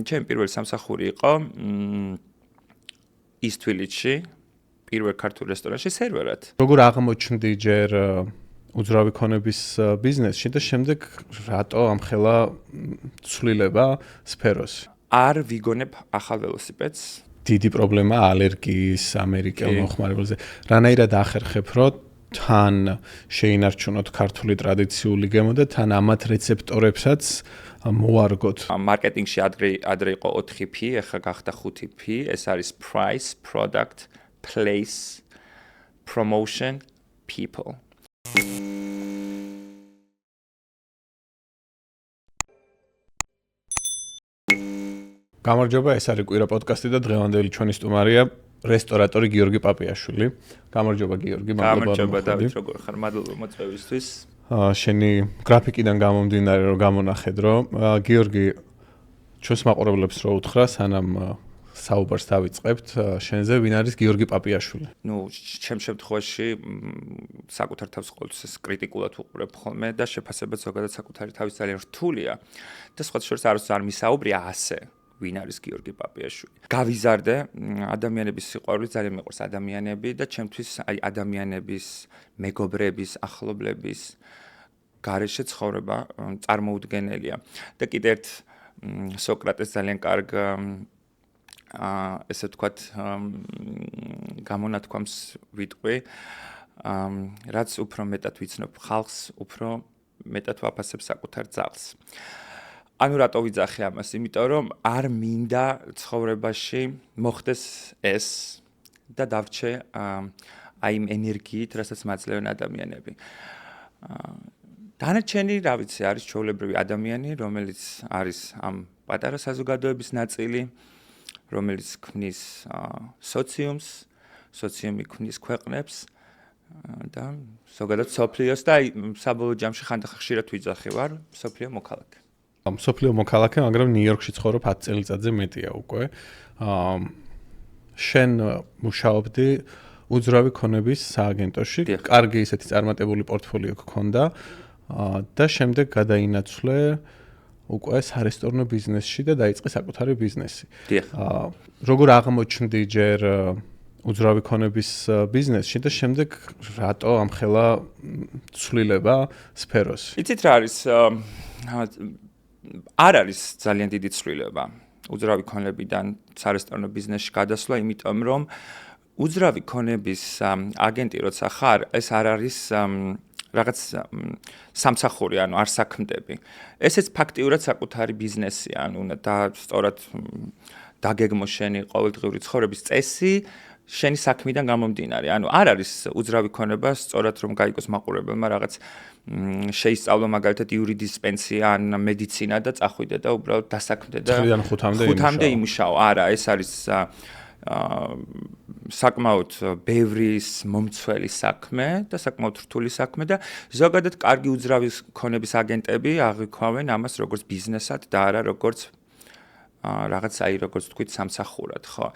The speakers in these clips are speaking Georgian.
ჩემი პირველი სამსახური იყო ის თბილისში, პირველ ქართულ რესტორანში სერვერად. როგორ აღმოჩნდი ჯერ უძრავი ქონების ბიზნესში და შემდეგ რატო ამხელა ცვლილება სფეროს? არ ვიგონებ ახალ ველოსიპედს. დიდი პრობლემა ალერგიის ამერიკელ მოხმარებელზე. რანაირად ახერხებ, რომ თან შეინარჩუნოთ ქართული ტრადიციული გემო და თან ამათ რეცეპტორებსაც მოარგოთ. მარკეტინგში ადრე იყო 4P, ახლა გახდა 5P. ეს არის price, product, place, promotion, people. გამარჯობა, ეს არის კვირა პოდკასტი და დღევანდელი ჩვენი სტუმარია რესტორატორი გიორგი პაპიაშვილი. გამარჯობა გიორგი, გამარჯობა დავით, როგორ ხარ? მადლობა მოწვევისთვის. შენი გრაფიკიდან გამომდინარე რომ გამონახედ რომ გიორგი ჩვენს მაყურებლებს რო უთხრა სანამ საუბარს დავიწყებთ შენზე ვინ არის გიორგი პაპიაშვილი? ჩემ შემთხვევაში საკუთარ თავს ყოველთვის კრიტიკულად უყურებ ხოლმე და შეფასებაც ზოგადად საკუთარი თავის ძალიან რთულია და სხვა შორის არ მისაუბრია ასე. ვინ არის გიორგი პაპიაშვილი? გავიზარდე ადამიანების სიყვარული, ძალიან მიყვარს ადამიანები და ჩემთვის აი ადამიანების, მეგობრების, ახლობლების გარეშე ცხოვრება წარმოუდგენელია. და კიდევ ერთ სოკრატეს ძალიან კარგ ესე ვთქვათ გამონათქვამს ვიტყვი, რაც უფრო მეტად ვიცნობ ხალხს, უფრო მეტად ვაფასებ საკუთარ ძაღლს. ანუ რატო ვიძახე ამას? იმიტომ რომ არ მინდა ცხოვრებაში მოხდეს ეს და დავრჩე აი იმ ენერგიით, რასაც მაძლევენ ადამიანები. დანარჩენი, რა ვიცი, არის ჩვეულებრივი ადამიანი, რომელიც არის ამ პატარა საზოგადოების ნაწილი, რომელიც ქმნის სოციუმს, სოციუმი ქმნის ქვეყნებს და ზოგადად სოფლიოს და აი საბოლოო ჯამში ხანდახან ხშირად ვიძახი ვარ სოფლიო მოქალაქე. სოფლიო მოქალაქე, მაგრამ ნიუ-იორკში ცხოვრობ 10 წელიწადზე მეტია უკვე. შენ მუშაობდი უძრავი ქონების სააგენტოში, კარგი ისეთი წარმატებული პორტფოლიო გქონდა და შემდეგ გადაინაცვლე უკვე სარესტორნო ბიზნესში და დაიწყე საკუთარი ბიზნესი. როგორ აღმოჩნდი ჯერ უძრავი ქონების ბიზნესში და შემდეგ რატო ამხელა ცვლილება სფეროს? იცით რა არის? არ არის ძალიან დიდი ცვლილება უძრავი ქონებიდან სარესტორნო ბიზნესში გადასვლა, იმიტომ რომ უძრავი ქონების აგენტი როცა ხარ, ეს არ არის რაღაც სამსახური, ანუ არ საქმდები. ესეც ფაქტიურად საკუთარი ბიზნესია, ანუ და სწორად დაგეგმო შენი ყოველდღიური ცხოვრების წესი შენი საქმიდან გამომდინარე. ანუ არ არის უძრავი ქონება სწორად რომ გაიგოს მაყურებელმა რაღაც შეისწავლა მაგალითად იურიდისპენსია ან მედიცინა და წახვიდე და უბრალოდ დასაქმდე და 5-მდე იმუშაო. არა, ეს არის საკმაოდ ბევრის მომცველი საქმე და საკმაოდ რთული საქმე და ზოგადად კარგი უძრავი ქონების აგენტები აღიქვამენ ამას როგორც ბიზნესად და არა როგორც რაღაც აი როგორც თქვით სამსახურად, ხო?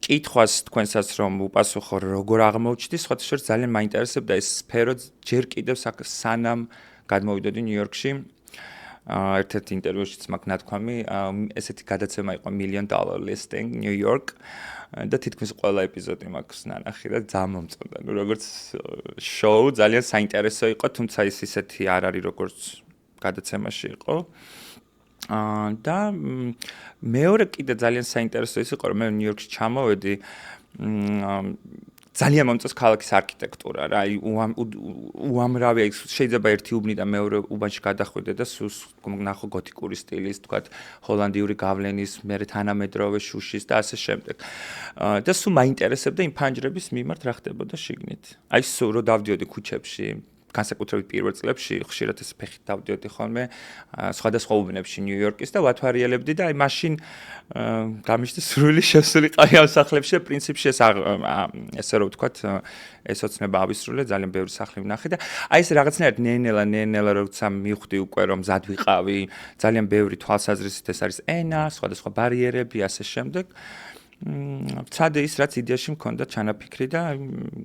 კითხვას თქვენსაც რომ უპასუხო როგორ აღმოჩნდი, სხვათა შორის ძალიან მაინტერესებდა ეს სფერო ჯერ კიდევ სანამ გადმოვიდოდი ნიუ-იორკში. ერთ-ერთი ინტერვიუშიც მაქვს ნათქვამი, ესეთი გადაცემა იყო $1 million listing New York და თითქმის ყველა ეპიზოდი მაქვს ნანახი და ძალიან მომწონდა. ნუ როგორც შოუ ძალიან საინტერესო იყო, თუმცა ის ისეთი არ არის როგორც გადაცემაში იყო. და მეორე კიდე ძალიან საინტერესო ის იყო, რომ მე ნიუ-იორკში ჩამოვედი, ძალიან მომწონს ქალაქის არქიტექტურა, რა, აი უამრავი, შეიძლება ერთი უბნიდან მეორე უბანში გადახვიდე და სულ ნახო გოთიკური სტილის, თქვათ, ჰოლანდიური გავლენის, მერე თანამედროვე შუშის და ასე შემდეგ. და სულ მაინტერესებდა იმ ფანჯრების მიმართ რა ხდებოდა შიგნით. აი სულ რო დავდიოდი ქუჩებში, განსაკუთრებით პირველ წლებში ხშირად ეს ფეხით დავდიოდი ხოლმე სხვადასხვა უბნებში ნიუ-იორკის და ვათვალიერებდი და აი მაშინ გამიშდა სრული შესულიყავი ამ სახლებში და პრინციპში ესე რომ ვთქვათ ეს ოცნება ავისრულე, ძალიან ბევრი სახლი ვნახე და აი ეს რაღაცნაირად ნელა როცა მივხვდი უკვე რომ მზად ვიყავი, ძალიან ბევრი თვალსაზრისით ეს არის ენა, სხვადასხვა ბარიერები, ასე შემდეგ. ცადე ის რაც იდეაში მქონდა ჩანაფიქრი და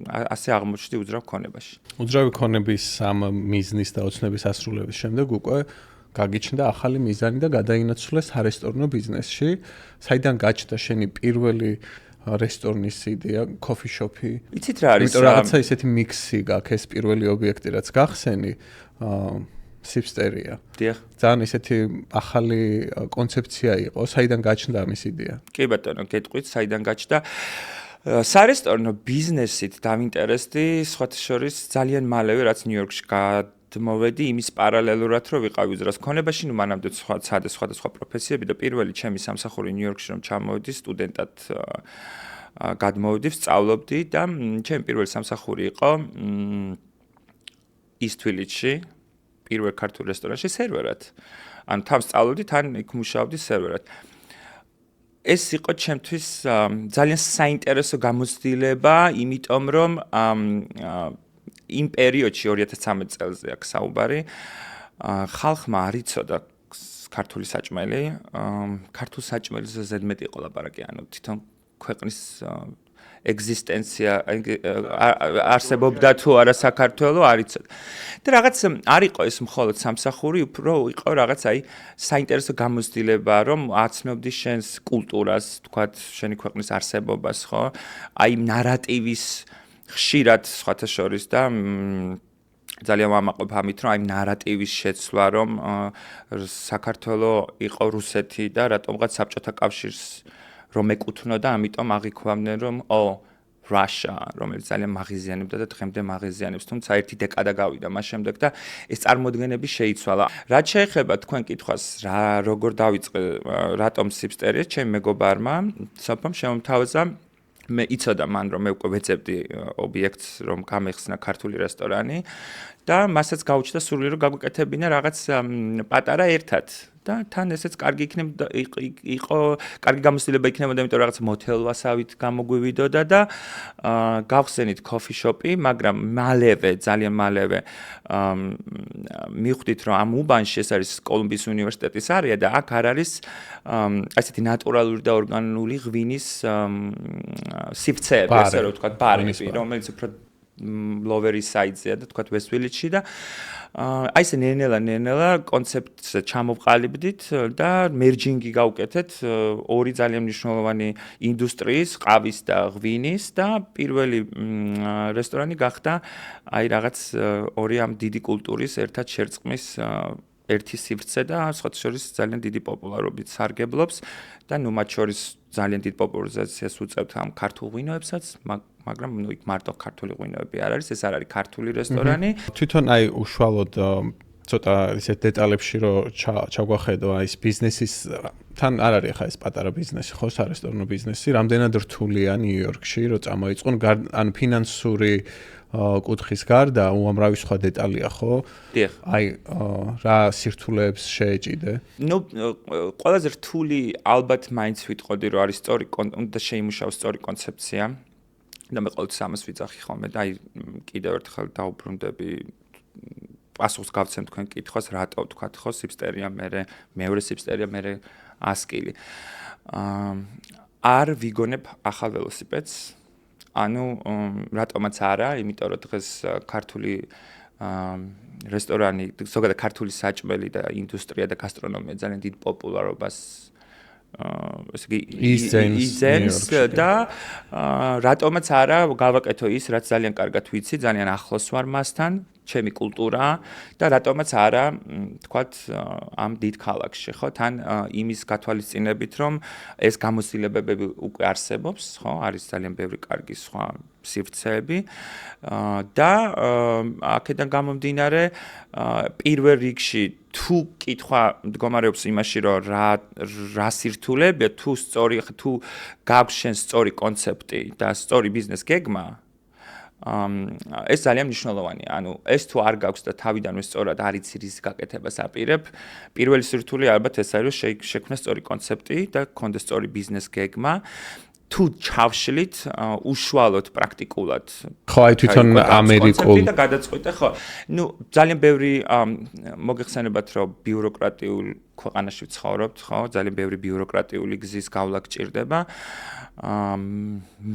ასე აღმოჩნდი უძრავ ქონებაში. უძრავი ქონების ამ მიზნის და ოცნების ასრულების შემდეგ უკვე გაგიჩნდა ახალი მიზანი და გადაინაცვლეს სარესტორნო ბიზნესში. საიდან გაჩნდა შენი პირველი რესტორნის იდეა, coffee shop-ი? იცით რა არის? იმიტომ რაღაცა ისეთი მიქსი გაქვს ეს პირველი ობიექტი, რაც გახსენი, სიფსტერია. დიახ. ძალიან ისეთი ახალი კონცეფცია იყო, საიდან გაჩნდა ამის იდეა? კი ბატონო, გეტყვით, საიდან გაჩნდა? სარესტორნო ბიზნესით დავინტერესდი, სხვათა შორის ძალიან მალევე, რაც ნიუ-იორკში გადმოვედი, იმის პარალელურად რომ ვიყავი უძრას ქონებაში, ნუ მანამდე სხვადასხვა პროფესიები და პირველი ჩემი სამსახური ნიუ-იორკში რომ ჩამოვედი სტუდენტად გადმოვედი, ვსწავლობდი და ჩემი პირველი სამსახური იყო ისტვილიჩში, პირველ ქართულ რესტორანში სერვერად. ანუ თან ვსწავლობდი, თან იქ მუშაობდი სერვერად. ეს იყო ჩემთვის ძალიან საინტერესო გამოცდილება, იმიტომ რომ იმ პერიოდში 2013 წელზე აქ საუბარი, ხალხმა არ იცოდა ქართული საჭმელი, ქართულ საჭმელზე ზედმეტი იყო ლაპარაკი, ანუ თვითონ ქვეყნის ეგზისტენცია არსებობდა თუ არა საქართველო არ იცოდა. და რაღაც არ იყო ეს მხოლოდ სამსახური, უფრო იყო რაღაც აი საინტერესო გამოცდილება, რომ აცნობდი შენს კულტურას, თქვათ, შენი ქვეყნის არსებობას, ხო? აი ნარატივის ხშირად სხვათა შორის და ძალიან ვამაყობ ამით, რომ აი ნარატივის შეცვლა, რომ საქართველო იყო რუსეთი და რატომღაც საბჭოთა კავშირს რომ ეკუთვნოდა, ამიტომ აღიქვამდნენ, რომ Russia, რომელიც ძალიან მაღიზიანებდა და დღემდე მაღიზიანებს, თუმცა ერთი დეკადა გავიდა მას შემდეგ და ეს წარმოდგენები შეიცვალა. რაც შეეხება თქვენ კითხვას, როგორ დავიწყე, რატომ სიფსტერია, ჩემი მეგობარმა, სოფომ შემომთავაზა, მე იცოდა მან რომ მე უკვე ვეძებდი ობიექტს, რომ გამეხსნა ქართული რესტორანი და მასაც გაუჩნდა სურვილი რომ გაგვეკეთებინა რაღაც პატარა ერთად. და თან ესეც კარგი იყო, კარგი გამოცდილება იქნებოდა, იმიტომ რომ რაღაც მოთელვასავით გამოგვივიდოდა და გავხსენით coffee shop-ი, მაგრამ მალევე, ძალიან მალევე მივხვდით, რომ ამ უბანში ეს არის კოლუმბიის უნივერსიტეტის არეა და აქ არ არის ასეთი ნატურალური და ორგანული ღვინის სივრცეები, ესე რომ ვთქვათ, ბარები, რომელიც უფრო lower east side-ზეა და თქვათ West Village-ში და აი ეს ნენელა კონცეპტს ჩამოვყალიბდით და მერჯინგი გავუკეთეთ ორი ძალიან მნიშვნელოვანი ინდუსტრიის, ყავის და ღვინის და პირველი რესტორანი გახდა აი რაღაც ორი ამ დიდი კულტურის ერთად შერწყმის ერთი სივრცე და სხვათა შორის ძალიან დიდი პოპულარობით სარგებლობს და ნუ მათ შორის ძალიან დიდ პოპულარიზაციას უწევთ ამ ქართულ ღვინოებსაც, მაგრამ ნუ იქ მარტო ქართული ღვინოები არ არის, ეს არ არის ქართული რესტორანი. თვითონ აი უშუალოდ ცოტა ისეთ დეტალებში რომ ჩაგვახედო აი ეს ბიზნესის თან არ არის ხა ეს პატარა ბიზნესი, ხო, სარესტორნო ბიზნესი, რამდენად რთულია ნიუ-იორკში რომ წამოიწყონ, ან ფინანსური კუთხის გარდა უამრავი სხვა დეტალია, ხო? დიახ. აი რა სირთულეებს შეეჭიდე? ნუ ყველაზე რთული ალბათ მაინც ვიტყოდი რომ არის სწორი უნდა შეიმუშაოს სწორი კონცეფცია. და მე ყოველთვის ამას ვიძახი ხოლმე და აი კიდევ ერთხელ დაუბრუნდები პასუხს გავცემ თქვენ კითხვას, რატო ვთქვათ ხო სიფსტერია მეორე სიფსტერია ასკილი. არ ვიგონებ ახალ ველოსიპედს. ანუ რატომაც არა, იმიტომ რომ დღეს ქართული რესტორანი, ზოგადად ქართული საჭმელი და ინდუსტრია და გასტრონომია ძალიან დიდ პოპულარობას ესე იგი იზენს და რატომაც არა გავაკეთო ის, რაც ძალიან კარგად ვიცი, ძალიან ახლოს ვარ მასთან, ჩემი კულტურა და რატომაც არა, თქვათ, ამ დიდ ქალაქში, ხო? თან იმის გათვალისწინებით, რომ ეს გამოცდილებები უკვე არსებობს, ხო? არის ძალიან ბევრი კარგი სხვა სივრცეები და აქედან გამომდინარე პირველ რიგში თუ კითხვა მდგომარეობს იმაში, რომ რა სირთულეებია, თუ გაქვს შენ სწორი კონცეფტი და სწორი ბიზნეს გეგმა, ეს ძალიან მნიშვნელოვანია. ანუ ეს თუ არ გაქვს და თავიდანვე სწორად არ იცი რის გაკეთებას აპირებ, პირველი სირთულე ალბათ ეს არის, რომ შექმნას სწორი კონცეფტი და გქონდეს სწორი ბიზნეს გეგმა. თუ ჩავშლით უშუალოდ პრაქტიკულად ხო აი თვითონ ამერიკულ და გადაწყვიტე ხო ნუ ძალიან ბევრი მოგეხსენებათ რომ ბიუროკრატიულ ქვეყანაში ვცხოვრობთ ხო ძალიან ბევრი ბიუროკრატიული გზის გავლა გჭირდება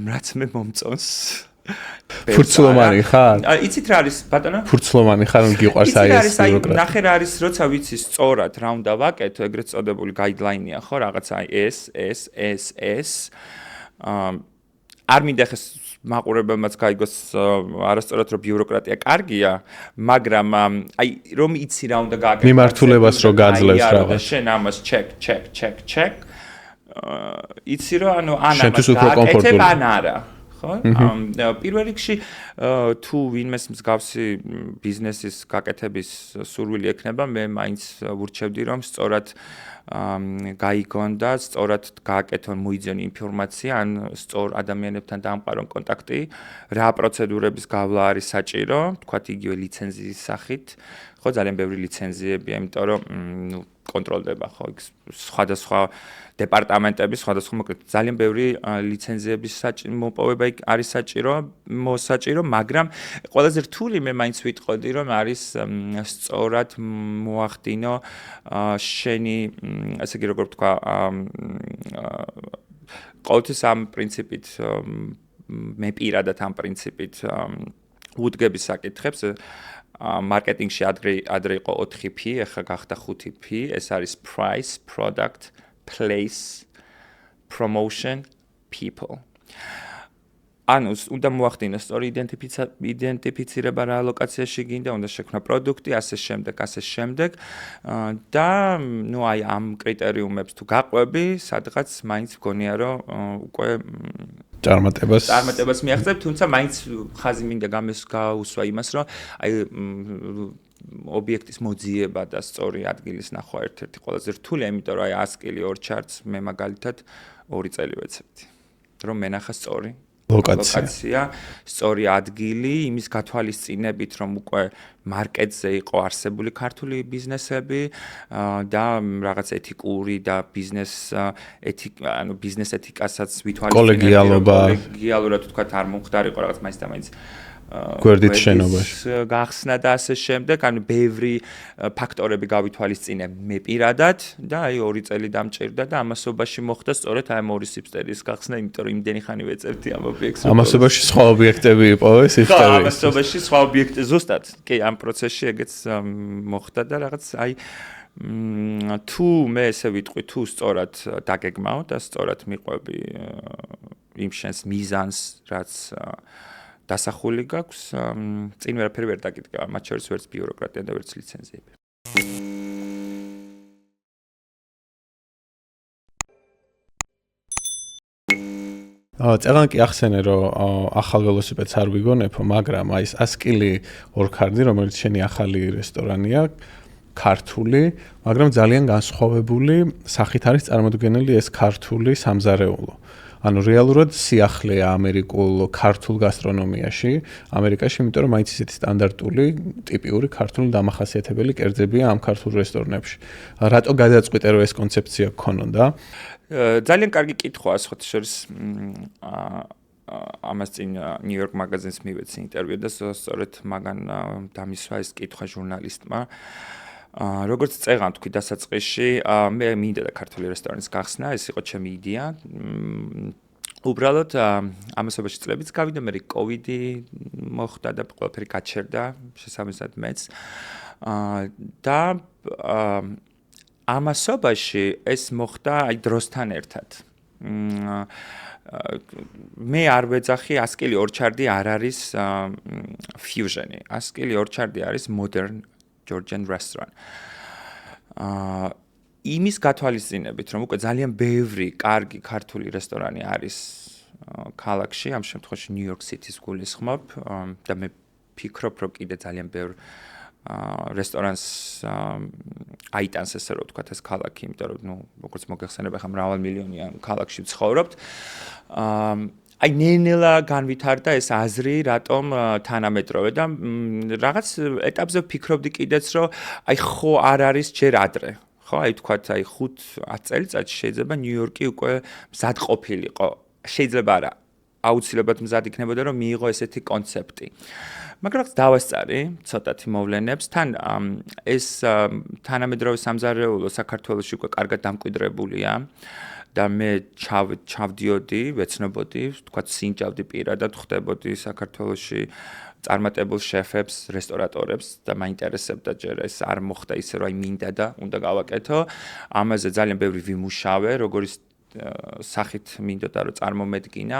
რაც მე მომწონს ფურცლოვანი ხარ? იცით რა არის ბატონო? ფურცლოვანი ხარ, გიყვარს აი ეს ბიუროკრატია. ნახე რა არის, როცა ვიცი სწორად რა უნდა ვაკეთო, ეგრეთ წოდებული გაიდლაინია ხო, რაღაცა ეს. არ მინდა ხეს მაყურებელმაც გაიგოს არასწორად რომ ბიუროკრატია კარგია, მაგრამ აი რომ იცი რა უნდა გააკეთო. მიმართულებას რო გაძლევს რაღაც. შენ ამას check. იცი რომ ანუ ამას გააკეთებ ან არა. ხო? პირველ რიგში თუ ვინმეს მსგავსი ბიზნესის გაკეთების სურვილი ექნება, მე მაინც ვურჩევდი რომ სწორად გაიგონ და სწორად გააკეთონ მოიძიონ ინფორმაცია ან სწორ ადამიანებთან დაამყარონ კონტაქტი, რა პროცედურების გავლა არის საჭირო, თქვათ იგივე ლიცენზიის სახით, ხო, ძალიან ბევრი ლიცენზიებია, იმიტომ რომ კონტროლდება ხო იქ სხვადასხვა დეპარტამენტები, სხვადასხვა მოკლედ ძალიან ბევრი ლიცენზიების მოპოვება იქ არის მოსაჭირო, მაგრამ ყველაზე რთული მე მაინც ვიტყოდი რომ არის სწორად მოახდინო შენი ასე იგი როგორ ვთქვა ყოველთვის ამ პრინციპით მე პირადად ამ პრინციპით უდგების საკითხებს მარკეტინგში ადრე იყო 4P, ახლა გახდა 5P, ეს არის price, product, place, promotion, people. ანუ უნდა მოახდინოს სწორი იდენტიფიცირება რა ლოკაციაში გინდა, უნდა შექმნა პროდუქტი, ასე შემდეგ და ნუ აი ამ კრიტერიუმებს თუ გაყვები, სადღაც მაინც მგონია რომ უკვე წარმატებას მიაღწევ, თუმცა მაინც ხაზი მინდა გაუსვა იმას, რომ აი ობიექტის მოძიება და სწორი ადგილის ნახვა ერთ-ერთი ყველაზე რთულია, იმიტომ რომ აი 100 კილი 2 ჩარტს მე მაგალითად 2 წელი ვეცებდი. რომ მენახა სწორი ლოკაცია, სწორი ადგილი, იმის გათვალისწინებით, რომ უკვე მარკეტზე იყო არსებული ქართული ბიზნესები და რაღაც ეთიკური და ბიზნეს ეთიკასაც კოლეგიალურად თქვა არ მომხდარიყო რაღაც მაინც და მაინც გვერდით შენობაში გახსნა და ასე შემდეგ, ანუ ბევრი ფაქტორები გავითვალისწინე მე პირადად და აი 2 წელი დამჭირდა და ამასობაში მოხდა სწორედ აი 2 სიფსტერის გახსნა, იმიტომ რომ იმდენი ხანი ვეწებდი ამ ობიექტს. ამასობაში სხვა ობიექტები იპოვე სიფსტერი. ამასობაში სხვა ობიექტი ზუსტად. კი, ამ პროცესში ეგეც მოხდა და რაღაც აი თუ მე ესე ვიტყვი, თუ სწორად დაგეგმავ და სწორად მიყვები იმ შენს მიზანს, რაც დასახული გაქვს, წინ ვერაფერი ვერ დაგიდგა, მათ შორის ვერც ბიუროკრატია და ვერც ლიცენზიები. წეგან კი ახსენე, რომ ახალ ველოსიპედს არ ვიგონებო, მაგრამ აი ეს 100 კილი 2 ქარდი, რომელიც შენი ახალი რესტორანია, ქართული, მაგრამ ძალიან განსხვავებული სახით არის წარმოდგენილი ეს ქართული სამზარეულო. ანუ რეალურად სიახლეა ამერიკულ ქართულ გასტრონომიაში, ამერიკაში, იმიტომ რომ მაინც ისეთი სტანდარტული, ტიპიური ქართული დამახასიათებელი კერძებია ამ ქართულ რესტორნებში. რატო გადაწყვიტე რომ ეს კონცეფცია გქონოდა? ძალიან კარგი კითხვაა, სხვათა შორის ამას წინ New York Magazine-ს მივეცი ინტერვიუ და სწორედ მაგან დამისვა ეს კითხვა ჟურნალისტმა. როგორც წეგან თქვი დასაწყისში, მე მინდა და ქართული რესტორანის გახსნა, ეს იყო ჩემი იდეა. უბრალოდ ამასობაში წლებიც გავიდა, მე კოვიდი მოხდა და ყველაფერი გაჩერდა, შესაბამისად მეც. და ამასობაში ეს მოხდა აი დროსთან ერთად. მე არ ვეძახი 100 კილი 2 ჩარდი არ არის fusion-ი. 100 კილი 2 ჩარდი არის modern Georgian restaurant. იმის გათვალისწინებით, რომ უკვე ძალიან ბევრი კარგი ქართული რესტორანი არის ქალაქში, ამ შემთხვევაში New York City-ს გულისხმობ და მე ფიქრობ, რომ კიდე ძალიან ბევრ რესტორანს აიტანს ესე რომ ვთქვათ ეს ქალაქი, იმიტომ რომ ნუ როგორც მოგეხსენება, ხა მრავალ მილიონიან ქალაქში ვცხოვრობთ. აი ნელა განვითარდა ეს აზრი, რატომ თანამედროვე და რაღაც ეტაპზე ვფიქრობდი კიდეც, რომ აი ხო არ არის ჯერ ადრე. ხო, აი თქვათ, აი 5-10 წელიწადში შეიძლება ნიუ-იორკი უკვე მზად ყოფილიყო. შეიძლება არა, აუცილებლად მზად იქნებოდა, რომ მიიღო ესეთი კონცეფტი. მაგრამ დავასწარი ცოტათი მოვლენებს, თან ეს თანამედროვე სამზარეულო საქართველოში უკვე კარგად დამკვიდრებულია. და მე ჩავდიოდი, ვეცნობოდი, თქვა სინჯავდი პირადად, ხვდებოდი საქართველოში წარმატებულ შეფებს, რესტორატორებს და მაინტერესებდა ჯერ ეს არ მოხდა ისე რომ მინდა და უნდა გავაკეთო. ამაზე ძალიან ბევრი ვიმუშავე, როგორც სახით მინდოდა რომ წარმომედგინა,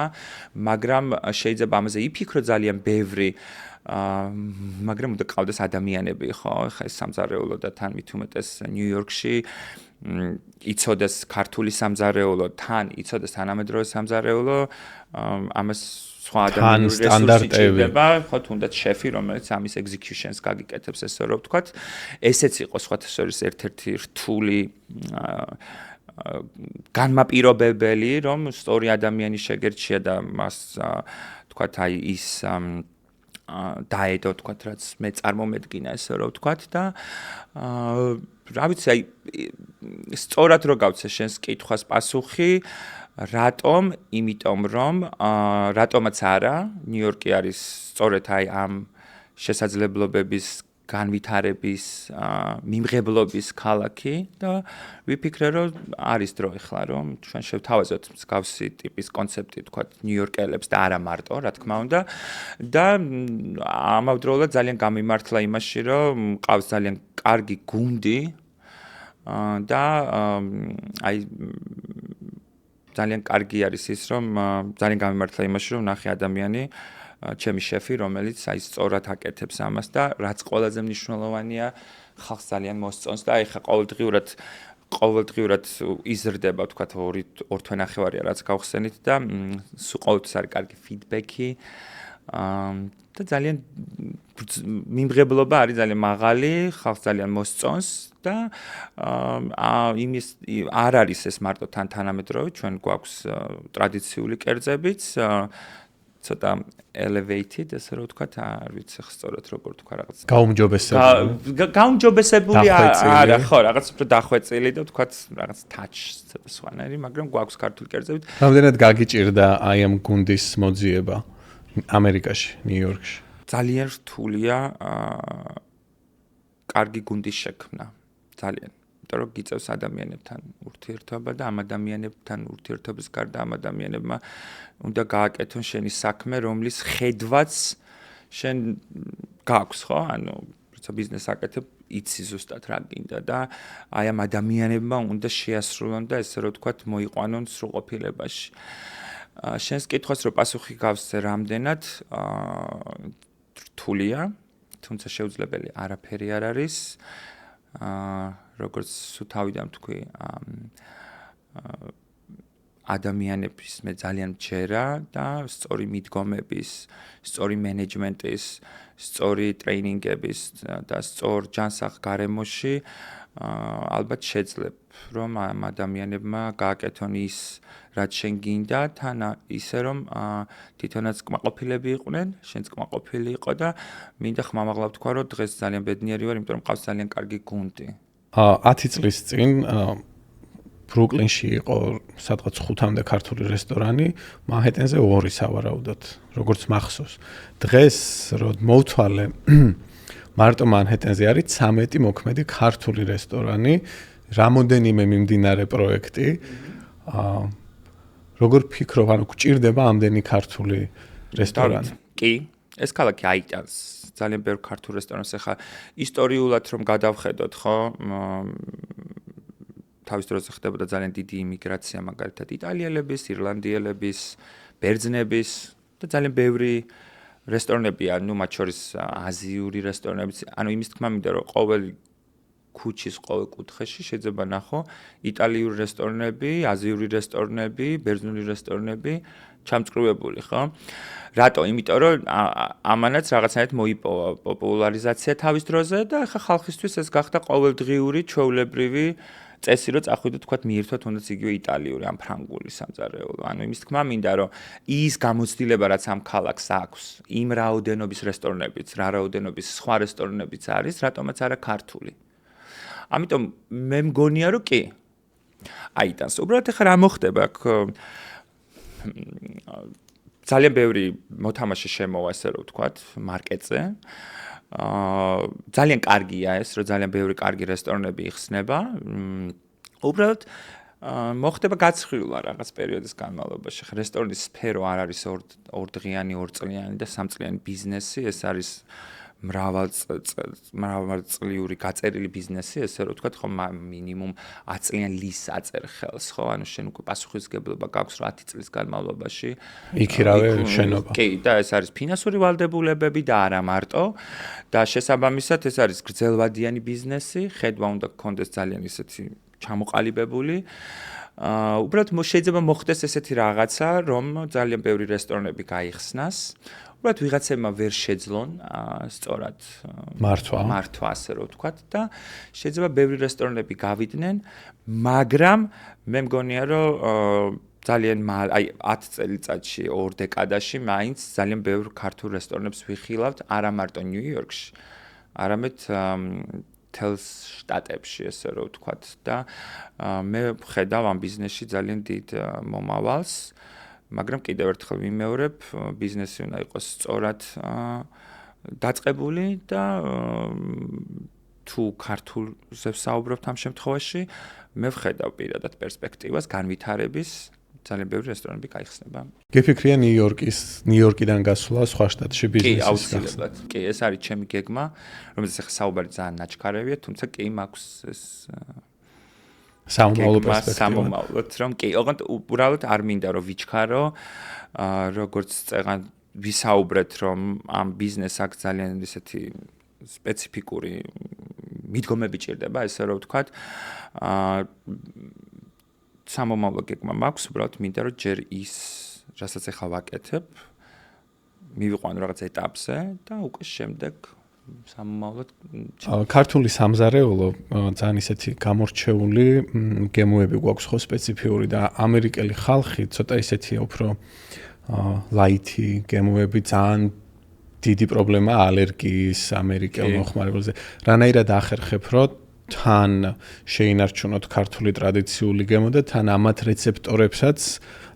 მაგრამ შეიძლება ამაზე იფიქრო ძალიან ბევრი მაგრამ უნდა ყავდეს ადამიანები, ხო? ხა ეს სამზარეულო და თან მით უმეტეს ნიუ-იორკში იცოდეს ქართული სამზარეულო, თან იცოდეს თანამედროვე სამზარეულო, ამას სხვა ადამიანური რესურსი ჭირდება, ხო, თუნდაც შეფი, რომელიც ამის executions გაგიკეთებს, ესე რომ ვთქვათ, ესეც იყო სხვათა შორის ერთ-ერთი რთული განმაპირობებელი, რომ სწორი ადამიანი შეგერჩია და მას ვთქვათ, აი ის დაედო, ვთქვათ, რაც მე წარმომედგინა, ესე რომ ვთქვათ და რა ვიცი, აი სწორად რო გავცე შენს კითხვას პასუხი, რატომ? იმიტომ რომ რატომაც არა, ნიუ-იორკი არის სწორედ აი ამ შესაძლებლობების განვითარების მიმღებლობის ქალაქი და ვიფიქრე რომ არის დრო ახლა რომ ჩვენ შევთავაზოთ მსგავსი ტიპის კონცეპტი თქვა ნიუ-იორკელებს და არა მარტო რა თქმა უნდა და ამავდროულად ძალიან გამიმართლა იმაში რომ მყავს ძალიან კარგი გუნდი და აი ძალიან კარგი არის ის რომ ძალიან გამიმართლა იმაში რომ ნახე ადამიანი ჩემი შეფი, რომელიც აი სწორად აკეთებს ამას და რაც ყველაზე მნიშვნელოვანია, ხალხს ძალიან მოსწონს და აი ხა ყოველდღიურად იზრდება, ვთქვათ, 2 თვე ნახევარია, რაც გავხსენით და სულ ყოველთვის არის კარგი ფიდბექი და ძალიან მიმღებლობა არის ძალიან მაღალი, ხალხს ძალიან მოსწონს და იმის არ არის ეს მარტო თანამედროვე, ჩვენ გვაქვს ტრადიციული კერძებიც ცოტა elevated, ესე რომ ვთქვათ, არ ვიცი სწორად როგორ ვთქვა რაღაც. გაუმჯობესებული არა, ხო, რაღაც უფრო დახვეწილი და ვთქვათ, რაღაც touch ცოტა სხვანაირი, მაგრამ გვაქვს ქართული კერძებით. რამდენად გაგიჭირდა აი ამ გუნდის მოძიება ამერიკაში, ნიუ-იორკში? ძალიან რთულია კარგი გუნდის შექმნა. ძალიან. რომ გიწევს ადამიანებთან ურთიერთობა და ამ ადამიანებთან ურთიერთობის გარდა ამ ადამიანებმა უნდა გააკეთონ შენი საქმე, რომლის ხედვაც შენ გაქვს, ხო? ანუ როცა ბიზნეს აკეთებ, იცი ზუსტად რა გინდა და აი ამ ადამიანებმა უნდა შეასრულონ და ესე რომ ვთქვათ, მოიყვანონ სრულყოფილებაში. შენს კითხვას რო პასუხი გავსცე რამდენად რთულია, თუმცა შეუძლებელი არაფერი არ არის. როგორც თავიდან თქვი, ადამიანების მე ძალიან მჯერა და სწორი მიდგომების, სწორი მენეჯმენტის, სწორი ტრეინინგების და სწორ ჯანსაღ გარემოში ალბათ შეძლებ, რომ ამ ადამიანებმა გააკეთონ ის, რაც შენ გინდა, თან ისე რომ თვითონაც კმაყოფილები იყვნენ, შენც კმაყოფილი იყო და მინდა ხმამაღლა ვთქვა, რომ დღეს ძალიან ბედნიერი ვარ, იმიტომ რომ მყავს ძალიან კარგი გუნდი. 10 წლის წინ ბრუკლინში იყო სადღაც 5-მდე ქართული რესტორანი, მანჰეტენზე 2 სავარაუდოდ, როგორც მახსოვს. დღეს რო მოვთვალე, მარტო მანჰეტენზე არის 13 მოქმედი ქართული რესტორანი, რამოდენიმე მიმდინარე პროექტი. როგორ ფიქრობ, ანუ გჭირდება ამდენი ქართული რესტორანი? კი, ეს ქალაქი აიტანს ძალიან ბევრ ქართულ რესტორანს. ახლა ისტორიულად რომ გადავხედოთ, ხო? თავის დროზე ხდებოდა ძალიან დიდი იმიგრაცია, მაგალითად იტალიელების, ირლანდიელების, ბერძნების და ძალიან ბევრი რესტორნებია, ну, მათ შორის აზიური რესტორნებიც. ანუ იმის თქმა მინდა, რომ ყოველ ქუჩის ყოველ კუთხეში შეიძლება ნახო იტალიური რესტორნები, აზიური რესტორნები, ბერძნული რესტორნები ჩამწკრივებული, ხო? რატო? იმიტომ რომ ამანაც რაღაცნაირად მოიპოვა პოპულარიზაცია თავის დროზე და ახლა ხალხისთვის ეს გახდა ყოველდღიური ჩვეულებრივი წესი, რომ წახვიდოთ, თქვათ, მიირთვათ თუნდაც იგივე იტალიური ან ფრანგული სამზარეულო. ანუ იმის თქმა მინდა, რომ ის გამოცდილება, რაც ამ ქალაქს აქვს, იმ რაოდენობის რესტორნებიც, რა რაოდენობის სხვა რესტორნებიც არის, რატომაც არა ქართული. ამიტომ მე მგონია, რომ კი. აიტანს. უბრალოდ ახლა რა მოხდება აქ ძალიან ბევრი მოთამაშე შემოვა, ესე რომ ვთქვათ, მარკეტზე. ძალიან კარგია ეს, რომ ძალიან ბევრი კარგი რესტორნები იხსნება. უბრალოდ მოხდება გაცხრილვა რაღაც პერიოდის განმავლობაში. რესტორნის სფერო არ არის ორდღიანი, ორწლიანი და სამწლიანი ბიზნესი, ეს არის მრავალწლიური გაწერილი ბიზნესი, ესე რომ ვთქვათ, ხო, მინიმუმ 10 წლიან ლისს აწერ ხელს, ხო? ანუ შენ უკვე პასუხისმგებლობა გაქვს 10 წლის განმავლობაში. იქირავე შენობა. კი, და ეს არის ფინანსური ვალდებულებები და არა მარტო. და შესაბამისად ეს არის გრძელვადიანი ბიზნესი, ხედვა უნდა გქონდეს ძალიან ისეთი ჩამოყალიბებული. უბრალოდ შეიძლება მოხდეს ესეთი რაღაცა, რომ ძალიან ბევრი რესტორნები გაიხსნას. უბრალოდ ვიღაცებმა ვერ შეძლონ სწორად მართვა ასე რომ ვთქვათ და შეიძლება ბევრი რესტორნები გავიდნენ, მაგრამ მე მგონია რომ ძალიან აი 10 წელიწადში, 2 დეკადაში მაინც ძალიან ბევრ ქართულ რესტორნებს ვიხილავთ, არა მარტო ნიუ-იორკში, არამედ თელს შტატებში ესე რომ ვთქვათ და მე ვხედავ ამ ბიზნესში ძალიან დიდ მომავალს, მაგრამ კიდევ ერთხელ ვიმეორებ, ბიზნესი უნდა იყოს სწორად დაწყებული და თუ ქართულზე ვსაუბრობთ ამ შემთხვევაში, მე ვხედავ პირადად პერსპექტივას განვითარების ძალიან ბევრი რესტორნები გაიხსნება. გეფიქრია ნიუ-იორკიდან გასვლა სხვა შტატში ბიზნესის გახსნა? კი, აუცილებლად. კი, ეს არის ჩემი გეგმა, რომელზეც ახლა საუბარი ძალიან ნაჩქარევია, თუმცა კი მაქვს ეს სამომავლო პერსპექტივა. სამომავლოდ, რომ კი, ოღონდ უბრალოდ არ მინდა რომ ვიჩქარო, როგორც წეგან ვისაუბრეთ, რომ ამ ბიზნესს აქვს ძალიან ისეთი სპეციფიკური მიდგომები ჭირდება, ესე რომ ვთქვათ, სამომავლო გეგმა მაქვს, უბრალოდ მინდა რომ ჯერ ის, რასაც ახლა ვაკეთებ, მივიყვანო რაღაც ეტაპზე და უკვე შემდეგ სამომავლოდ ქართული სამზარეულო ძალიან ისეთი გამორჩეული გემოები გვაქვს ხო სპეციფიური და ამერიკელი ხალხი ცოტა ისეთია უფრო ლაითი გემოები ძალიან დიდი პრობლემა ალერგიის ამერიკელ მოხმარებელზე. რანაირად ახერხებ რომ თან შეინარჩუნოთ ქართული ტრადიციული გემო და თან ამათ რეცეპტორებსაც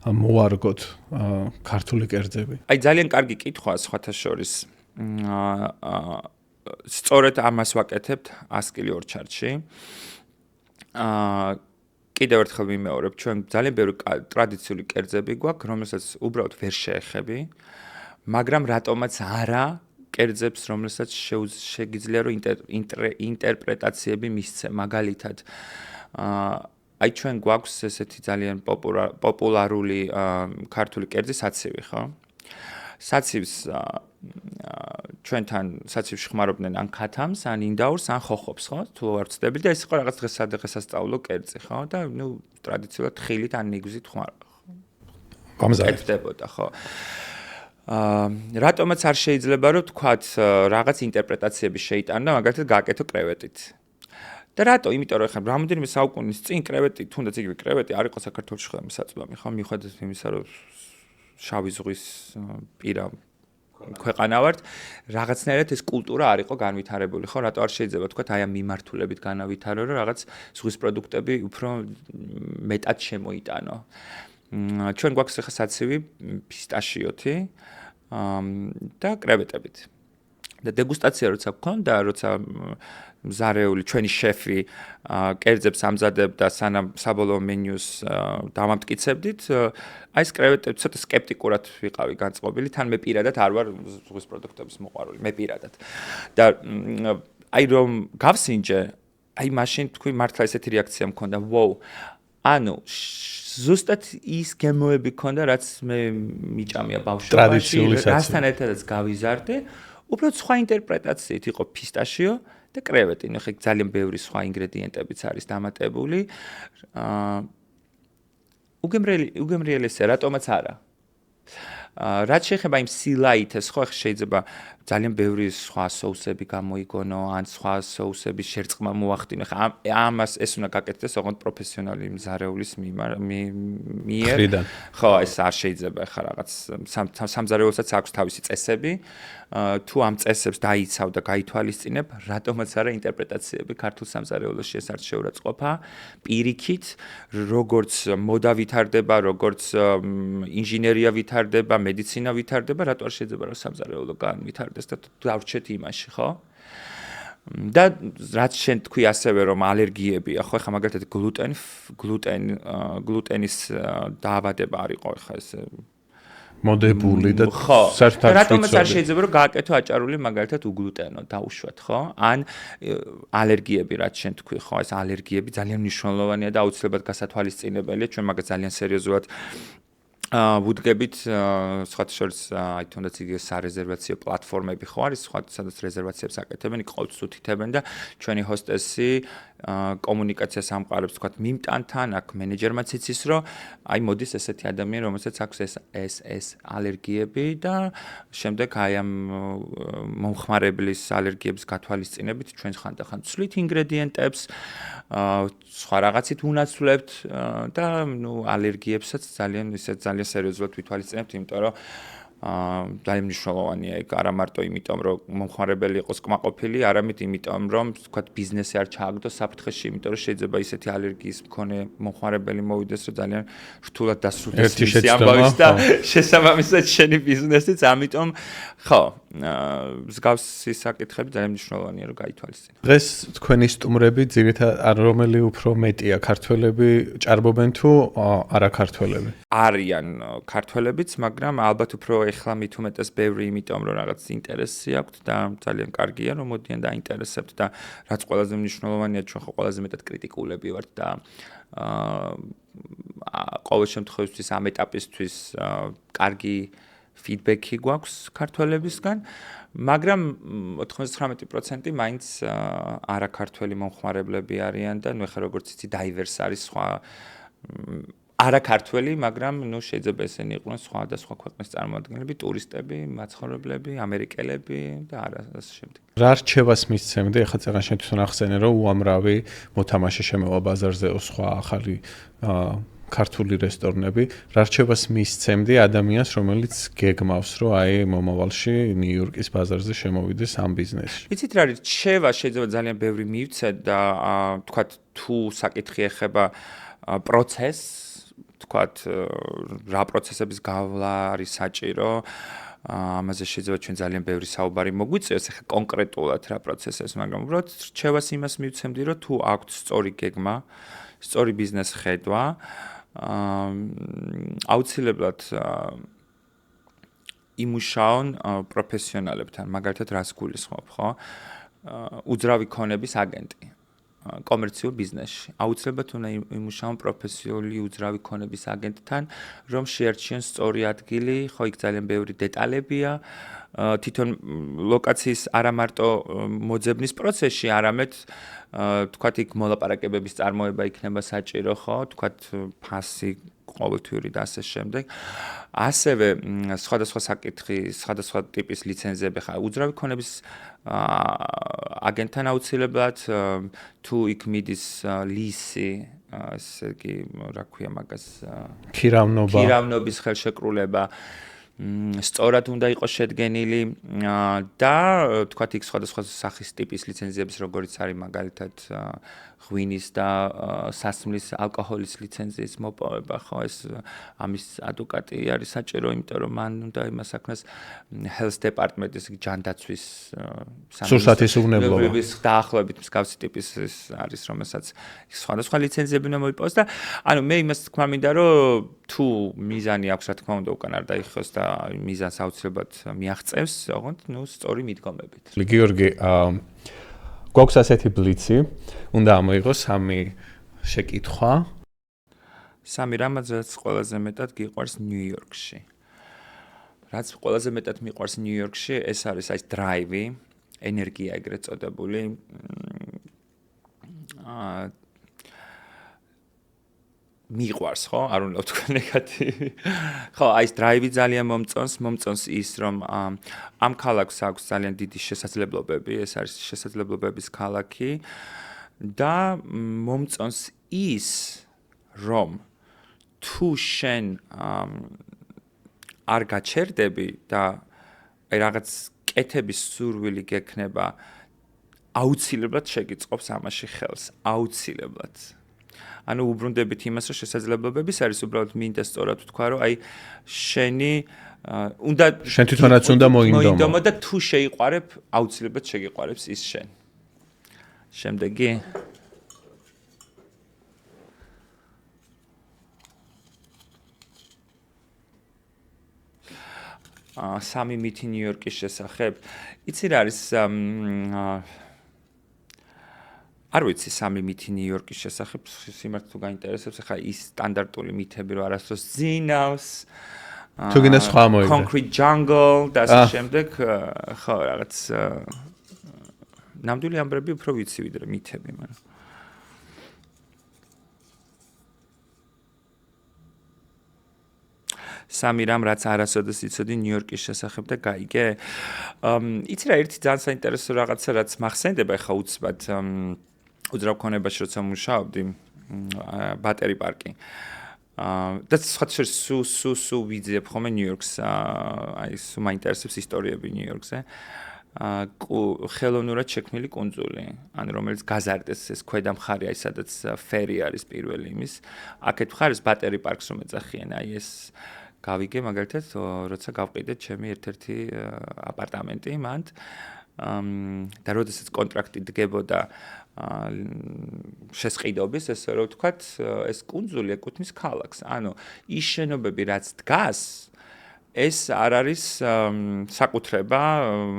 მოარგოთ ქართული კერძები. აი ძალიან კარგი კითხვაა სხვათა შორის. სწორედ ამას ვაკეთებთ ასკილი ორჩარდში. კიდევ ერთხელ ვიმეორებ, ჩვენ ძალიან ბევრი ტრადიციული კერძები გვაქვს, რომელსაც უბრალოდ ვერ შეეხები, მაგრამ რატომაც არა კერძებს, რომელსაც შეგიძლია რომ ინტერპრეტაციები მისცე, მაგალითად აი ჩვენ გვაქვს ესეთი ძალიან პოპულარული ქართული კერძი საცივი, ხო? საცივს ჩვენთან საცივში ხმარობდნენ ან ქათამს, ან ინდაურს, ან ხოხობს, ხო? თუ არ ვცდები და ეს იყო რაღაც დღესასწაულო კერძი, ხო? და ნუ ტრადიციულად ხილით ან ნიგვზით ხმარობდნენ, ხო? რატომაც არ შეიძლება რომ თქვათ რაღაც ინტერპრეტაციები შეიტანო, მაგალითად გააკეთო კრევეტით. და რატო? იმიტომ რომ ხა რამოდენიმე საუკუნის წინ კრევეტი, თუნდაც იგივე კრევეტი არ იყო საქართველოში ხოლმე საწვავი, ხო? მიუხედავად იმისა, რომ შავი ზღვის პირა ქვეყანა ვართ, რაღაცნაირად ეს კულტურა არ იყო განვითარებული, ხო? რატო არ შეიძლება თქვათ აი ამ მიმართულებით განავითარო, რომ რაღაც ზღვის პროდუქტები უფრო მეტად შემოიტანო. ჩვენ გვაქვს ახლა საცივი ფისტაშიოთი და კრევეტებით. და დეგუსტაცია როცა გქონდა, როცა მზარეული ჩვენი შეფი კერძებს ამზადებდა სანამ საბოლოო მენიუს დავამტკიცებდით, აი ეს კრევეტები ცოტა სკეპტიკურად ვიყავი განწყობილი, თან მე პირადად არ ვარ ზღვის პროდუქტების მოყვარული, მე პირადად. და აი რომ გავსინჯე, აი მაშინ თქვი მართლა ესეთი რეაქცია მქონდა, ვოუ, ანუ ზუსტად ის გემოები ქონდა, რაც მე მიჭამია ბავშვობაში, რასთან ერთადაც გავიზარდე, უბრალოდ სხვა ინტერპრეტაციით იყო ფისტაშიო და კრევეტი, ნუ ხე ძალიან ბევრი სხვა ინგრედიენტებიც არის დამატებული. უგემრიელესია, რატომაც არა. რაც შეეხება იმ სილაითეს, ხო, შეიძლება ძალიან ბევრი სხვა соуსები გამოიგონო, ან სხვა соуსების შერწყმა მოახდინო. ხა ამას ეს უნდა გაკეთდეს ოღონდ პროფესიონალი მზარეულის მიერ. ხო, ეს არ შეიძლება ხა რაღაც სამზარეულოსაც აქვს თავისი წესები. თუ ამ წესებს დაიცავ და გაითვალისწინებ, რატომაც არა ინტერპრეტაციები ქართულ სამზარეულოში ეს არ შეურაცხყოფა. პირიქით, როგორც მოდა ვითარდება, როგორც ინჟინერია ვითარდება, მედიცინა ვითარდება, რატო არ შეიძლება რომ სამზარეულო განვითარდეს და დავრჩეთ იმაში, ხო? და რაც შენ თქვი ასევე რომ ალერგიებია, ხო, ეხლა მაგალითად გლუტენის დაავადება არ იყო ეხლა ეს მოდებული და საერთოდ რატომაც არ შეიძლება რომ გააკეთო აჭარული მაგალითად უგლუტენო დაუშვათ, ხო? ან ალერგიები რაც შენ თქვი, ხო, ეს ალერგიები ძალიან მნიშვნელოვანია და აუცილებლად გასათვალისწინებელია, ჩვენ მაგას ძალიან სერიოზულად ვუდგებით, სხვათა შორის აი თუნდაც იგივე სარეზერვაციო პლატფორმები ხო არის, სადაც რეზერვაციებს აკეთებენ, ყოლს უთითებენ და ჩვენი ჰოსტესი კომუნიკაციას ამყარებს, თქვათ, მიმტანთან, აქ მენეჯერმაც იცის, რომ აი მოდის ესეთი ადამიანი, რომელსაც აქვს ეს ალერგიები და შემდეგ აი ამ მომხმარებლის ალერგიების გათვალისწინებით ჩვენ ხანდახან ვცვლით ინგრედიენტებს, სხვა რაღაცით უნაცვლებთ და ნუ ალერგიებსაც ძალიან სერიოზულად ვითვალისწინებთ, იმიტომ რომ ძალიან მნიშვნელოვანია ეგ არა მარტო იმიტომ რომ მომხმარებელი იყოს კმაყოფილი, არამედ იმიტომ რომ თქვათ ბიზნესი არ ჩააგდოს საფრთხეში, იმიტომ რომ შეიძლება ისეთი ალერგიის მქონე მომხმარებელი მოვიდეს, რომ ძალიან რთულად დასრულდეს მისი ამბავი და შესაბამისად შენი ბიზნესიც, ამიტომ ხო, მსგავსი საკითხები ძალიან მნიშვნელოვანია რომ გაითვალისწინო. დღეს თქვენი სტუმრები ძირითადად რომელი უფრო მეტია, ქართველები ჭარბობენ თუ არა ქართველები? არიან ქართველებიც, მაგრამ ალბათ უფრო ეხლა მით უმეტეს ბევრი, იმიტომ რომ რაღაც ინტერესი აქვთ და ძალიან კარგია რომ მოდიან და აინტერესებთ და რაც ყველაზე მნიშვნელოვანია, ჩვენ ხო ყველაზე მეტად კრიტიკულები ვართ და ყოველ შემთხვევაში ამ ეტაპისთვის კარგი ფიდბექი გვაქვს ქართველებისგან, მაგრამ 99% მაინც არაქართველი მომხმარებლები არიან და ნუ ეხლა როგორც იცი დაივერს არის სხვა არაქართველი, მაგრამ ნუ შეიძლება ესენი იყვნენ სხვადასხვა ქვეყნის წარმომადგენლები, ტურისტები, მაცხოვრებლები, ამერიკელები და ასე შემდეგ. რა რჩევას მისცემდი? ეხლა წეგან შენ თვითონ ახსენე, რომ უამრავი მოთამაშე შემოვა ბაზარზე სხვა ახალი ქართული რესტორნები. რა რჩევას მისცემდი ადამიანს, რომელიც გეგმავს, რომ აი მომავალში ნიუ-იორკის ბაზარზე შემოვიდეს ამ ბიზნესში? იცით რა არის, რჩევა შეიძლება ძალიან ბევრი მივცეთ და თქვათ თუ საკითხი ეხება პროცესს, თქვათ რა პროცესების გავლა არის საჭირო, ამაზე შეიძლება ჩვენ ძალიან ბევრი საუბარი მოგვიწევს, ახლა კონკრეტულად რა პროცესებს, მაგრამ უბრალოდ რჩევას იმას მივცემდი, რომ თუ აქვთ სწორი გეგმა, სწორი ბიზნეს ხედვა, აუცილებლად იმუშაონ პროფესიონალებთან, მაგალითად რას გულისხმობ, ხო? უძრავი ქონების აგენტი. კომერციულ ბიზნესში. აუცილებლად უნდა იმუშაონ პროფესიული უძრავი ქონების აგენტთან, რომ შეარჩიონ სწორი ადგილი, ხო, იქ ძალიან ბევრი დეტალებია, თვითონ ლოკაციის არა მარტო მოძებნის პროცესში, არამედ თქვათ იქ მოლაპარაკებების წარმოება იქნება საჭირო, ხო, თქვათ ფასი ყოველთვიური და ასე შემდეგ. ასევე სხვადასხვა საკითხი, სხვადასხვა ტიპის ლიცენზიები ხარ უძრავი ქონების აგენტთან აუცილებლად თუ იქ მიდის ლისი, ესე იგი, რა ქვია მაგას, ქირავნობის ხელშეკრულება, სწორად უნდა იყოს შედგენილი და თქვათ იქ სხვადასხვა სახის ტიპის ლიცენზიების, როგორც არის მაგალითად ღვინის და სასმლის ალკოჰოლის ლიცენზიის მოპოვება, ხო, ეს ამის ადვოკატი არის საჭირო, იმიტომ რომ მან უნდა იმას საქმეს health department-ის ჯანდაცვის სურსათისუბნებლობის დაახლოებით მსგავსი ტიპის არის, რომელსაც სხვადასხვა ლიცენზიები უნდა მოიპოვოს და ანუ მე იმას თქვა მინდა, რომ თუ მიზანი აქვს, რა თქმა უნდა, უკან არ დაიხოს და მიზანს აუცილებლად მიაღწევს, ოღონდ ნუ სწორი მიდგომებით. გიორგი, გვაქვს ასეთი ბლიცი, უნდა ამოიღოს 3 შეკითხვა. 3 რამაც ყველაზე მეტად გიყვარს ნიუ-იორკში. რაც ყველაზე მეტად მიყვარს ნიუ-იორკში, ეს არის აი დრაივი, ენერგია ეგრეთ წოდებული. მიყვარს, ხო? არ უნდა ვთქვა ნეგატივი. ხო, აი ეს დრაივი ძალიან მომწონს ის, რომ ამ ქალაქს აქვს ძალიან დიდი შესაძლებლობები, ეს არის შესაძლებლობების ქალაქი და მომწონს ის, რომ თუ შენ არ გაჩერდები და აი რაღაც კეთების სურვილი გექნება, აუცილებლად შეგიწყობს ამაში ხელს, აუცილებლად. ანუ უბრუნდებით იმას, რომ შესაძლებლობების არის, уბრალოდ მინდა სწორად ვთქვა, რომ აი შენი შენ თვითონაც უნდა მოინდომო და თუ შეიყვარებ, აუცილებლად შეგიყვარებს ის შენ. შემდეგი სამი მითი ნიუ-იორკის შესახებ. იცი რა არის არ ვიცი სამი მითი ნიუ-იორკის შესახებ, სიმართლე თუ გაინტერესებს, ახლა ის სტანდარტული მითები რო არასდროს ზინავს. თუ გინდა სხვა მოიგე. Concrete Jungle და ასე შემდეგ, ხო, რაღაც ნამდვილი ამბები უფრო ვიცი ვიდრე მითები, მაგრამ სამი რამ რაც არასოდეს იცოდი ნიუ-იორკის შესახებ და გაიგე. იცი რა ერთი ძალიან საინტერესო რაღაცა რაც მახსენდება ახლა უცბად უძრავ ქონებაში როცა მუშაობდი ბატერი პარკი. და სხვა სუ ვიძიებ ხომ ნიუ-იორკს, აი სუ მაინტერესებს ისტორიები ნიუ-იორკზე. ხელოვნურად შექმნილი კუნძული, ან რომელიც გაზარდეს ეს ქვედა მხარე, აი სადაც ფერი არის პირველი იმის. აქეთ მხარეს ბატერი პარკს რომ ეძახიან, აი ეს გავიგე მაგალითად, როცა გავყიდეთ ჩემი ერთ-ერთი აპარტამენტი მანდ. და როდესაც კონტრაქტი დგებოდა შესყიდობის, ესე რომ ვთქვათ, ეს კუნძული ეკუთვნის ქალაქს. ანუ ის შენობები რაც დგას, ეს არ არის საკუთრება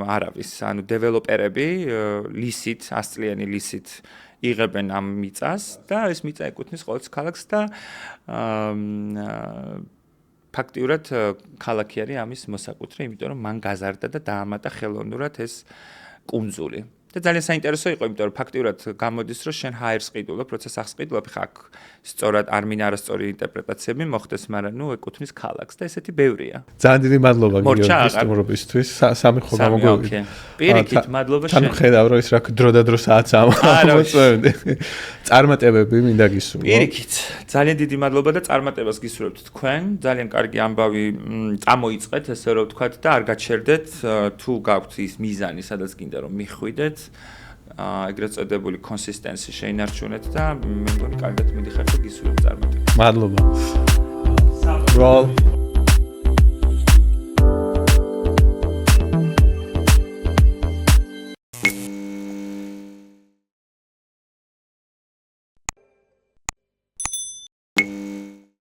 არავის. ანუ დეველოპერები ლისით, 100 წლიანი ლისით იღებენ ამ მიწას და ეს მიწა ეკუთვნის ყოველთვის ქალაქს და ფაქტიურად ქალაქი არის ამის მოსაკუთრე, იმიტომ რომ მან გაზარდა და დაამატა ხელოვნურად ეს კუნძული. და ძალიან საინტერესო იყო, იმიტომ რომ ფაქტიურად გამოდის, რომ შენ ჰაერს ყიდულობ, როცა სახს ყიდულობ, ხა აქ სწორად არ მინდა არასწორი ინტერპრეტაციები მოხდეს, მაგრამ ნუ ეკუთვნის ქალაქს და ესეთი ბევრია. ძალიან დიდი მადლობა გიორგი სტუმრობისთვის. სამი ხო გამოგვივიდა. პირიქით, მადლობა შენ. თან ხედავ რომ ის რა დრო და დრო საათს ამოწევდი. წარმატებები მინდა გისურვო. პირიქით, ძალიან დიდი მადლობა და წარმატებას გისურვებთ თქვენ. ძალიან კარგი ამბავი წამოიწყეთ, ესე რომ ვთქვათ და არ გაჩერდეთ, თუ გაქვთ ის მიზანი, სადაც გინდა რომ მიხვიდეთ. ეგრეთ წოდებული კონსისტენსი შეინარჩუნეთ და მე მგონი კარგად მიდიხართ და გისურვებთ წარმატებას. მადლობა. Roll.